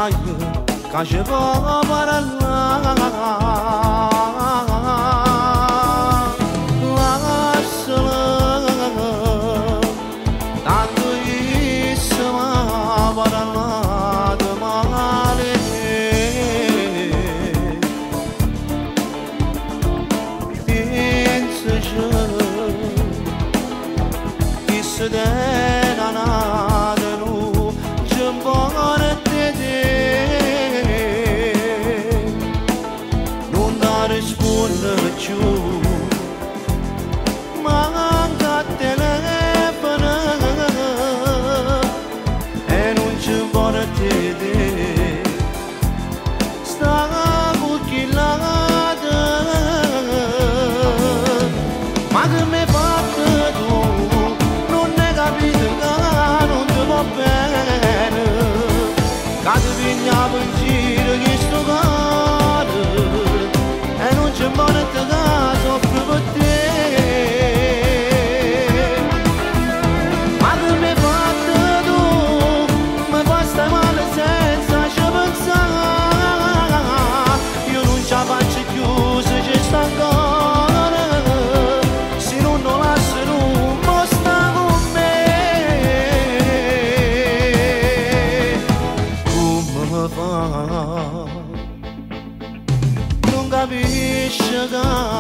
Ca je babarala Lasă-l Tatăi să mă barala de mare Însă-și Isă de nana de nu Ce-mi manca telefono e non ci vuole te sta cucchiaiata ma che mi hai fatto tu non hai capito che non ti va bene che ti pigliavo in giro che sto cuore e non ci vuole te che soffro per te Non capisci che